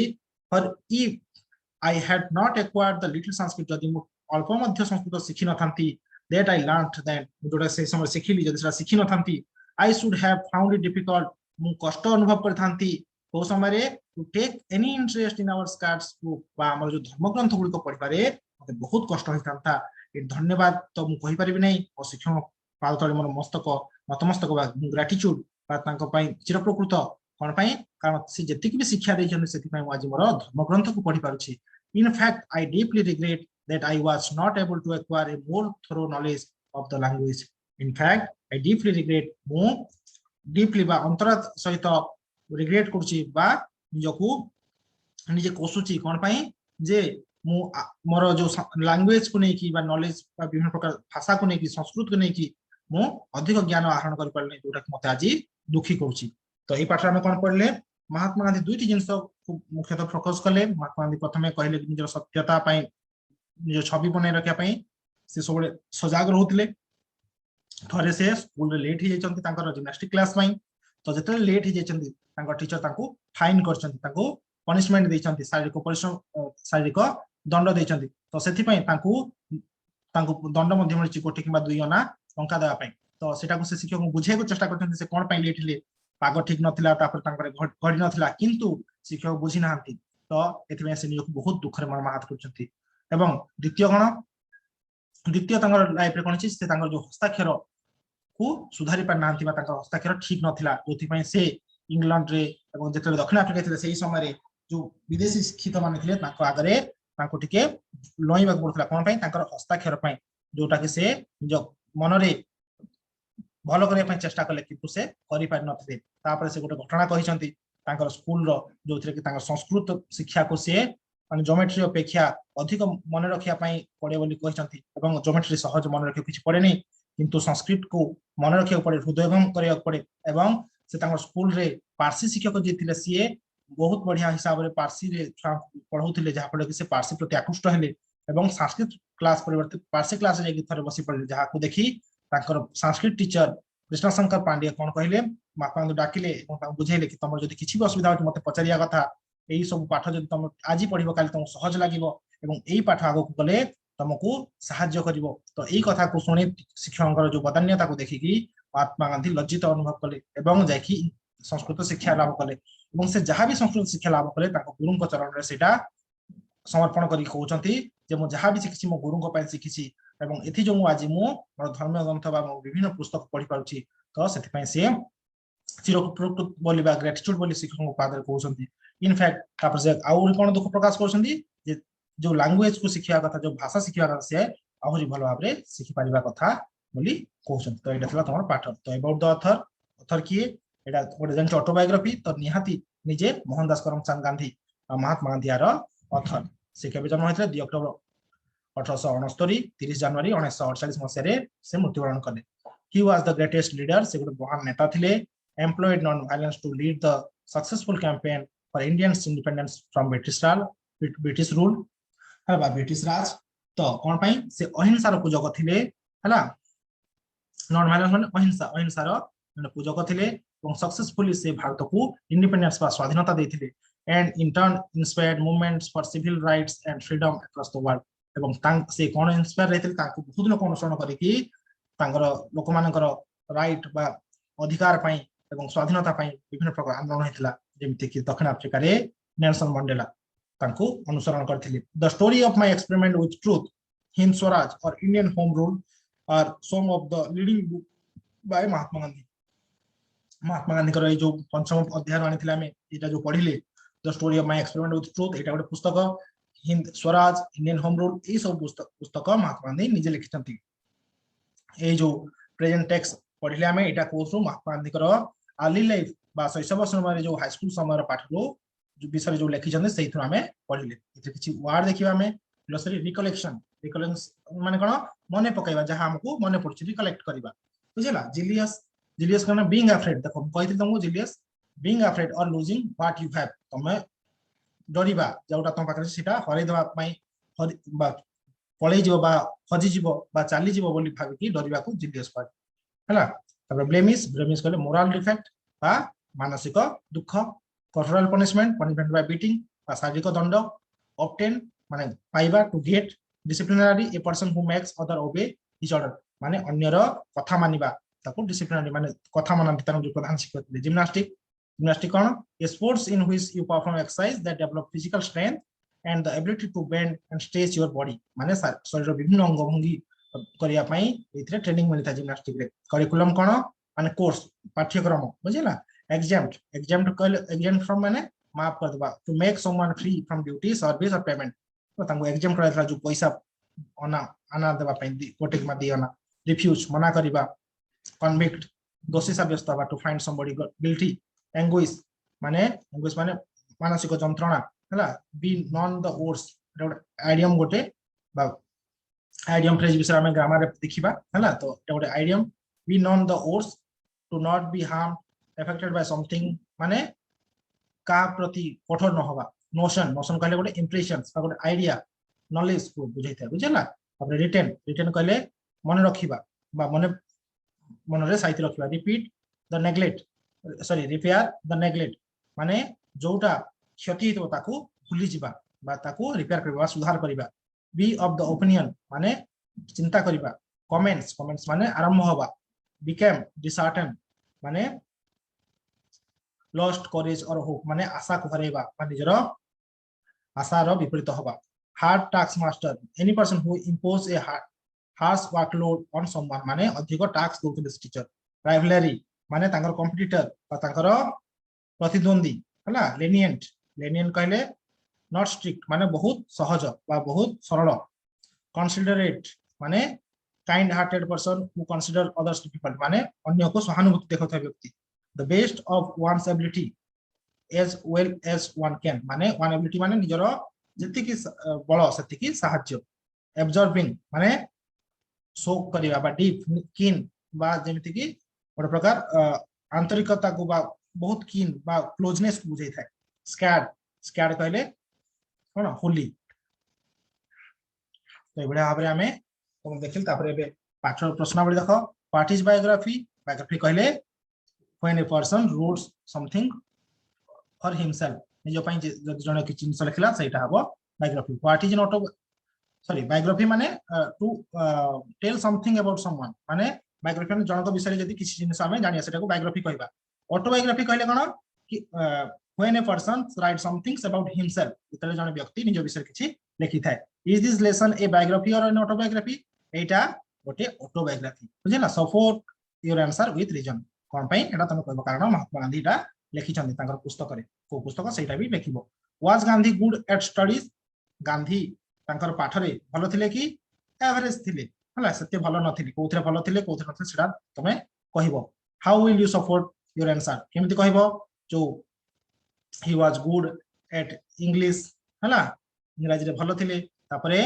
A: for if I had not acquired the little Sanskrit जदि मु अल्प मध्य संस्कृत सिखि नथांती that I learned then जोटा से समय सिखिली जदि से सिखि नथांती I should have found it difficult मु कष्ट अनुभव करथांती तो समय रे to take any interest in our scarce book बा हमर जो धर्मग्रंथ गुडी को पढिबारे मते बहुत कष्ट होइथांता ए धन्यवाद तो मु कहि परिबि नै ओ शिक्षक पाल तळे मोर मस्तक नतमस्तक बा ग्रेटिट्यूड बा तांको पई चिरप्रकृत कोन पई कारण से जति की भी शिक्षा दै छन सेति पई आज मोर धर्मग्रंथ को पढि पारुछि in fact I deeply regret that I was not able to acquire a more thorough knowledge of the language in fact I deeply regret मु डीपली बा अंतर सहित रिग्रेट करछि बा निजको निजे कोसुछि कोन पई जे मु मोर जो लैंग्वेज को नै की बा नॉलेज बा विभिन्न प्रकार भाषा को नै की संस्कृत को नै की मु अधिक ज्ञान आहरण कर परले जोटा मते आज दुखी करछि तो ए पाठ में कोन पढले महात्मा गांधी दुईटी जिंस मुख्यतः फोकस कले महात्मा गांधी प्रथमे कहले कि निजर सत्यता पई निज छवि बनै रखिया पई से सबले सजाग रहउतले थरे से स्कूल रे लेट hi जायचंती तांकर जिम्नास्टिक क्लास पई तो जते लेट hi जायचंती तांकर टीचर तांको फाइन करचंती तांको पनिशमेंट दैचंती शारीरिक परिश्रम शारीरिक दंड दैचंती तो सेथि पई तांको तांको दंड मध्य मिलछि कोटी किबा 2 अना टंका देवा पई तो सेटा को से शिक्षक को बुझे को चेष्टा करथंती से कोन पई लेट ले पाग ठीक नथिला तापर तांकर घडी नथिला किंतु शिक्षक बुझी नाहंती तो एथि में से निजको बहुत दुख रे मर्माहत करचंती एवं द्वितीय तांकर लाइफ रे कोन छि से तांकर जो हस्ताक्षर को सुधारी पर नाहंती बा तांकर हस्ताक्षर ठीक नथिला जोथि पई से इंग्लैंड रे एवं जेते दक्षिण अफ्रीका थिले सेही समय रे जो विदेशी शिक्षित मान थिले तांको आगरे तांको टिके लोइबा पड़थला कोन पई तांकर हस्ताक्षर पई जोटा कि से जो मन रे भलो करे पई चेष्टा कले किंतु से करि पार नथिले तापर से गोटे घटना कहिसंती तांकर स्कूल रो जोथरे कि तांकर संस्कृत शिक्षा को से माने ज्योमेट्री अपेक्षा अधिक मन रखिया पई पड़े बोली कहिसंती एवं ज्योमेट्री सहज मन रखिया किछ पड़े नै किंतु संस्कृत को मन रखिया पड़े हृदयंगम करिया पड़े एवं से तांकर स्कूल रे पारसी शिक्षक जे थिले सीए बहुत बढ़िया हिसाब रे पारसी रे पढौथिले जहा पड़े कि से पारसी प्रति आकृष्ट हेले एवं संस्कृत क्लास परिवर्तित पारसी क्लास रे थरे बसी पड़ले जहा को देखि तांकर संस्कृत टीचर कृष्ण शंकर पांडे कोन कहिले महात्मा गांधी डाकिले एवं ता बुझेले कि तमर जदि किछि भी असुविधा हो मते पचारिया कथा एई सब पाठ जदि तुम आज पढ़िबो काली तुमको सहज लागिबो एवं एई पाठ आगो गले तुमको साहाय्य करिवो। तो एई कथा को सुनी शिक्षकଙ୍କର जो बदान्यता को देखिकी महात्मा गांधी लज्जित अनुभव कले एवं जाकी संस्कृत शिक्षा लाभ कले एवं से जहाँ भी संस्कृत शिक्षा लाभ कले गुरुଙ୍କ चरण सेटा समर्पण करी कहउचंती जे मु जहाँ भी शिखिछि मो गुरुଙ୍କ ପାଇଁ शिखिछि एवं एथि जो मु आज मु मोर धर्म ग्रंथ बा विभिन्न पुस्तक पढ़ी पाउछि तो सेति ପାଇଁ से चिरकृत बोली बा ग्रेटिट्यूड बोली शिक्षकଙ୍କ पादरे कहउचंती। इनफैक्ट तापर से आउर कोन दुख प्रकाश करछंती जे जो लैंग्वेज को शिखिया कथा जो भाषा शिखिया कथा से आहुरी भलो भाबरे शिखि परिबा कथा बोली कहउचंती। तो एटा थला तमर पाठ। तो अबाउट द ऑथर ऑथर किए एटा गोटे जन ऑटोबायोग्राफी तो निहाती निजे मोहनदास करमचंद गांधी महात्मा गांधी यार ऑथर से केबे जन्म होइतले 2 अक्टोबर 1869 30 जनवरी 1948 मसिया से मृत्युवरण कले। He was the greatest leader से गोटे महान नेता थिले employed non-violence to lead the successful campaign for Indians independence from British rule हला ब्रिटिश राज। तो कोन पई से अहिंसार पूजक थिले हला नॉन वायलेंस माने अहिंसा अहिंसार पूजक थिले और सक्सेसफुली से भारत को इंडिपेंडेंस बा स्वाधीनता देथिले and in turn inspired movements for civil rights and freedom across the world. एवं तांक से कोन इंस्पायर रहथिले तांको बहुत लोक अनुसरण करिकि तांगर लोक मानकर राइट बा अधिकार पई एवं स्वाधीनता पई विभिन्न प्रकार आंदोलन हेतिला जेमिति कि दक्षिण अफ्रीका रे नेल्सन मंडेला तांको अनुसरण करथिले। The story of my experiment with truth Hind Swaraj or Indian home rule are some of the leading book by Mahatma Gandhi. Mahatma Gandhi कर जो पंचम अध्याय आनी आम ये जो पढ़िले the story of my experiment with truth एटा गोटे पुस्तक Hind Swaraj Indian home rule ये सब पुस्तक महात्मा गांधी निजे लिखिछंती। ए जो प्रेजेंट टेक्स्ट पढ़िले आम एटा कोर्स महात्मा गांधी कर अर्ली लाइफ बा शैशव समय जो हाई स्कूल समय पाठ को जो विषय जो लिखिछंती सेहि थ्रु आमे पढ़िले। इथे किछि वर्ड देखिबा आमे ग्लोसरी रिकलेक्शन रिकलेक्शन माने कोन मने पकाइबा जहां हमको मने पड़छि रिकलेक्ट करिबा बुझिला। जिलियस जिलियस कहना बीइंग अफ्रेड देखो कहिथि तुमको जिलियस बीइंग अफ्रेड और लूजिंग व्हाट यू हैव तमे डरिबा जोटा तुम पाखरे सेटा हरै दबा पई बा पळै जिवो बा हजि जिवो बा चाली जिवो बोली भाबि कि डरिबा को जिलियस पार्ट हला। तब ब्लेमिश ब्लेमिश कहले मोरल डिफेक्ट बा मानसिक दुख। Corporal punishment punishment by beating बा शारीरिक दंड। ऑब्टेन माने पाइबा to get. Disciplinary a person who makes other obey his order माने अन्यर कथा मानिबा ताको डिसिप्लिनरी माने कथा मानन ताको जो प्रधान शिक्षक थे। जिम्नास्टिक जिम्नास्टिक कोन a sports in which you perform exercise that develop physical strength and the ability to bend and stretch your body माने शरीर विभिन्न अंग भंगी करिया पई एथरे ट्रेनिंग मिलता जिम्नास्टिक रे। करिकुलम कोन माने कोर्स पाठ्यक्रम बुझिला। एग्जाम्प्ट एग्जाम्प्ट कहले एग्जाम्प्ट फ्रॉम माने माफ कर दबा to make someone free from duty service और पेमेंट तो तांको एग्जाम्प्ट करथला जो पैसा अना अना देबा पई कोटे मा दियना। रिफ्यूज मना करिबा। कन्विक्ट दोषी साब्यस्त बा to find somebody guilty. Anguish माने मानसिक जंत्रणा हला। Be known the words idiom गोटे बा आइडियम फ्रेज विषय में ग्रामर रे देखिबा हला। तो गोटे idiom be known the words to not be harm affected by something माने का प्रति कठोर न होबा। नोशन नोशन कहले गोटे इंप्रेशंस बा गोटे आइडिया नॉलेज को बुझाइता बुझला। अपने रिटेन रिटेन कहले मन रखिबा बा मन मन रे साइति रखिबा। Repeat the neglect sorry repair the neglect माने जोटा क्षति तो ताको भूली जिबा बा ताको रिपेयर करबा सुधार करबा। बी ऑफ द ओपिनियन माने चिंता करबा। कमेंट्स कमेंट्स माने आरंभ होबा। बिकेम डिसहार्टेन माने लॉस्ट करेज और होप माने आशा को हरेबा माने निजर आशा रो विपरीत होबा। Hard task master any person who impose A harsh workload on someone माने अधिक टास्क दोते टीचर। राइवलरी माने तांकर कॉम्पिटिटर बा तांकर प्रतिद्वंदी हला। लेनिएंट लेनिएंट कहले नॉट स्ट्रिक्ट माने बहुत सहज बा बहुत सरल। कंसिडरेट माने kind hearted person who consider others difficult माने अन्य को सहानुभूति देखता व्यक्ति। The best of one's ability as well as one can माने वन एबिलिटी माने निजर जति की बल सति की सहाय्य। एब्जॉर्बिंग माने शोक करिबा बा डीप कीन बा जेमिति की गोटे प्रकार आंतरिकता को बा बहुत कीन बा क्लोजनेस को बुझाई थाए। स्कैड स्कैड कहले कोन होली। तो एबडे भाबरे हमें तुम देखिल तापर एबे पाठ प्रश्नावली देखो। व्हाट इज बायोग्राफी बायोग्राफी कहले when a person writes something for himself निज पई जदि जने कि जिंस लिखला सेटा हबो biography what is an auto sorry biography माने to tell something about someone माने बायोग्राफी माने जनक विषय जदि किसी जिंस हमें जानिया सेटा को बायोग्राफी कहबा ऑटोबायोग्राफी कहले कोन कि when a person writes something about himself जेतले जने व्यक्ति निज विषय किछि लिखि थाए is this lesson a biography or an autobiography एटा गोटे ऑटोबायोग्राफी बुझिला support your answer with reason कोन पई एटा तमे कहबो कारण महात्मा गांधी एटा लिखि छथि तांकर पुस्तक रे को पुस्तक सेटा भी लिखिबो was Gandhi good at studies Gandhi तांकर पाठ रे भलो थिले कि एवरेज थिले हला सत्य भलो नथिले कोथरे भलो थिले कोथरे नथिले सेटा तमे कहबो how will you support your answer केमति कहबो जो he was good at english हला इंग्रजी रे भलो थिले तापरे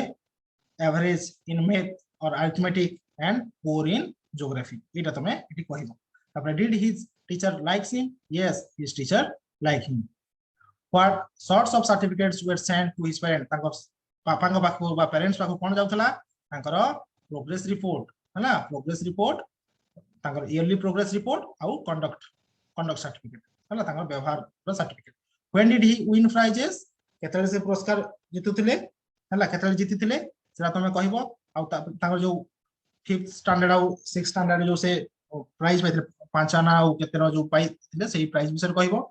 A: एवरेज इन मैथ और arithmetic and poor in geography एटा तमे एटी कहबो तापरे did his teacher likes him yes his teacher like him what sorts of certificates were sent to his parents तांको पापा को पाखो बा पेरेंट्स पाखो कोन जाउथला तांकर प्रोग्रेस रिपोर्ट हला प्रोग्रेस रिपोर्ट तांकर इयरली प्रोग्रेस रिपोर्ट आउ कंडक्ट सर्टिफिकेट हला तांकर व्यवहार रो certificate when did he win prizes केतले से पुरस्कार जितुथिले हला केतले जितिथिले सेरा तमे कहबो आ तांकर जो 5th स्टैंडर्ड आउ 6th स्टैंडर्ड जो से प्राइज पाइथिले पांचाना आउ केतेरो जो पाइथिले सेही प्राइज विषय कहबो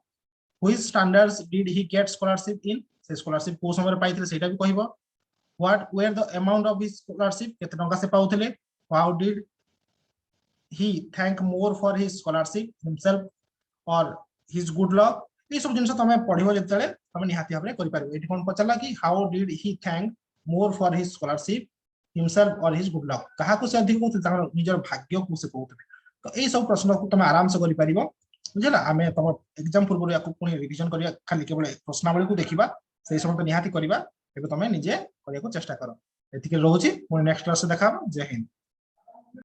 A: which standards did he get scholarship in से स्कॉलरशिप को समय रे पाइथिले सेटा भी कहबो what were the amount of his scholarship केते टंका से पाउथिले how did he thank more for his scholarship himself or his good luck ये सब जिनस तमे पढिबो जतले तमे निहाती भाबरे करि पारिबो एठी कोन पचला कि how did he thank more for his scholarship himself और हिज गुड लक कहा को से अधिक को तार निजर भाग्य को से कहउतबे तो ए सब प्रश्न को तमे आराम से करि पारिबो बुझला हमें तम एग्जाम पूर्व याकू पुनी रिवीजन करिया खाली केवल प्रश्नावली को देखिबा सेही सब तो निहाती करिबा एबे तमे निजे करिया को चेष्टा करो एतिके रहउची पुनी नेक्स्ट क्लास से देखाबो जय हिंद।